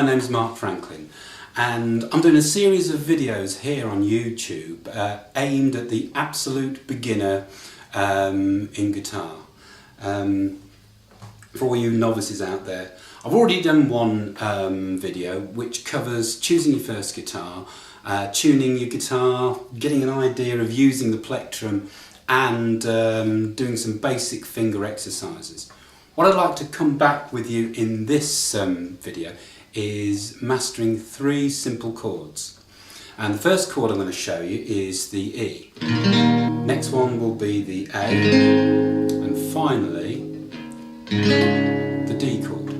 my name's Mark Franklin and I'm doing a series of videos here on YouTube aimed at the absolute beginner in guitar. For all you novices out there, I've already done one video which covers choosing your first guitar, tuning your guitar, getting an idea of using the plectrum and doing some basic finger exercises. What I'd like to come back with you in this video is mastering 3 simple chords. And the first chord I'm going to show you is the E. Next one will be the A, and finally the D chord.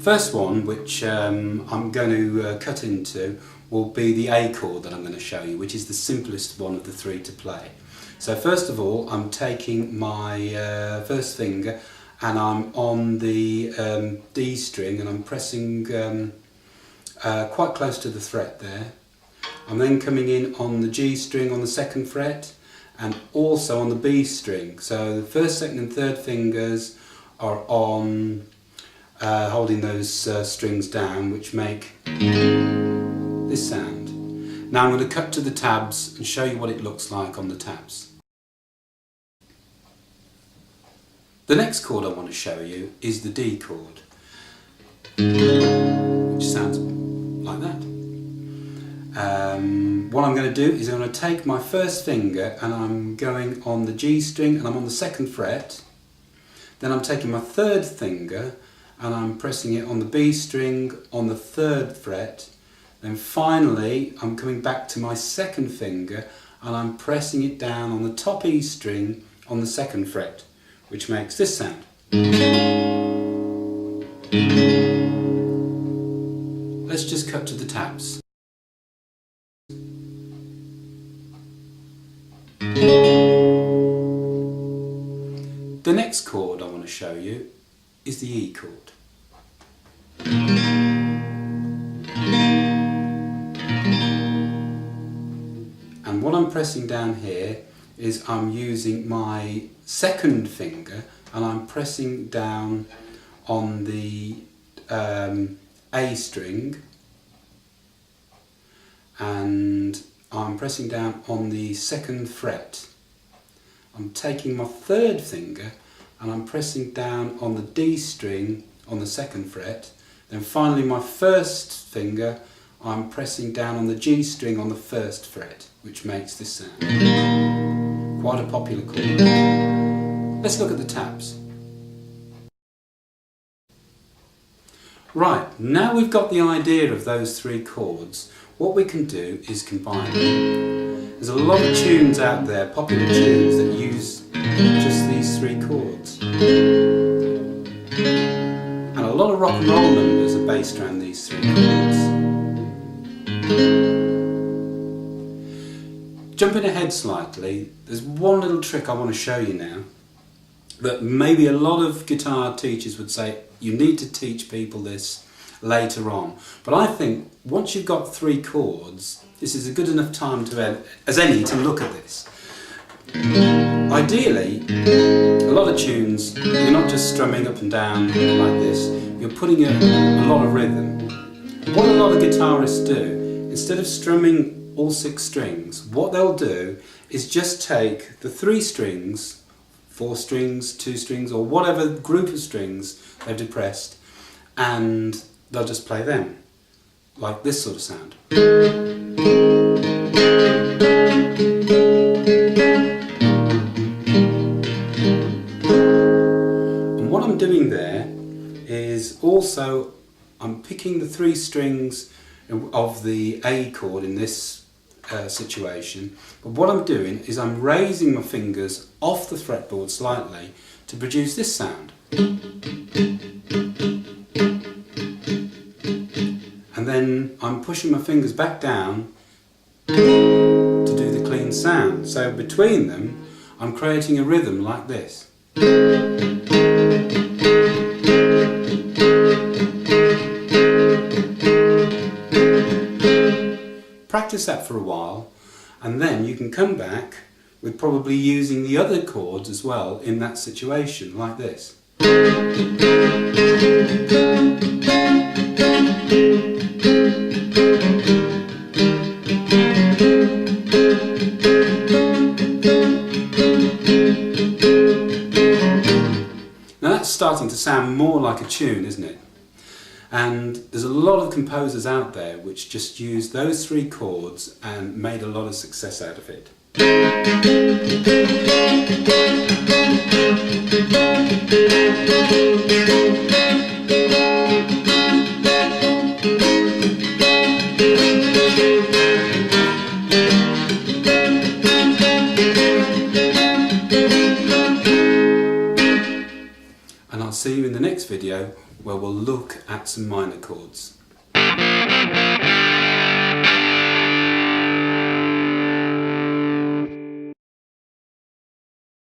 First one, which I'm going to cut into, will be the A chord that I'm going to show you, which is the simplest one of the 3 to play. So first of all, I'm taking my first finger and I'm on the D string and I'm pressing quite close to the fret there. I'm then coming in on the G string on the 2nd fret and also on the B string. So the 1st, 2nd and 3rd fingers are on holding those strings down, which make this sound. Now I'm going to cut to the tabs and show you what it looks like on the tabs. The next chord I want to show you is the D chord, which sounds like that. What I'm going to do is I'm going to take my first finger and I'm going on the G string and I'm on the 2nd fret. Then I'm taking my 3rd finger and I'm pressing it on the B string on the 3rd fret. Then finally I'm coming back to my 2nd finger and I'm pressing it down on the top E string on the 2nd fret, which makes this sound. Let's just cut to the tabs. The next chord I want to show you is the E chord. And what I'm pressing down here is I'm using my 2nd finger and I'm pressing down on the A string and I'm pressing down on the 2nd fret. I'm taking my 3rd finger and I'm pressing down on the D string on the 2nd fret. Then finally my 1st finger I'm pressing down on the G string on the 1st fret, which makes this sound. Quite a popular chord. Let's look at the tabs. Right, now we've got the idea of those 3 chords, what we can do is combine them. There's a lot of tunes out there, popular tunes, that use just these 3 chords. And a lot of rock and roll numbers are based around these 3 chords. Jumping ahead slightly, there's one little trick I want to show you now that maybe a lot of guitar teachers would say you need to teach people this later on. But I think once you've got 3 chords, this is a good enough time as any to look at this. Ideally, a lot of tunes, you're not just strumming up and down like this, you're putting a lot of rhythm. What a lot of guitarists do, instead of strumming all 6 strings, what they'll do is just take the 3 strings, 4 strings, 2 strings, or whatever group of strings they've depressed, and they'll just play them, like this sort of sound. And what I'm doing there is also I'm picking the 3 strings of the A chord in this situation, but what I'm doing is I'm raising my fingers off the fretboard slightly to produce this sound. And then I'm pushing my fingers back down to do the clean sound. So between them I'm creating a rhythm like this. Practice that for a while and then you can come back with probably using the other chords as well in that situation, like this. Now that's starting to sound more like a tune, isn't it? And there's a lot of composers out there which just used those three chords and made a lot of success out of it. And I'll see you in the next video where we'll look at some minor chords.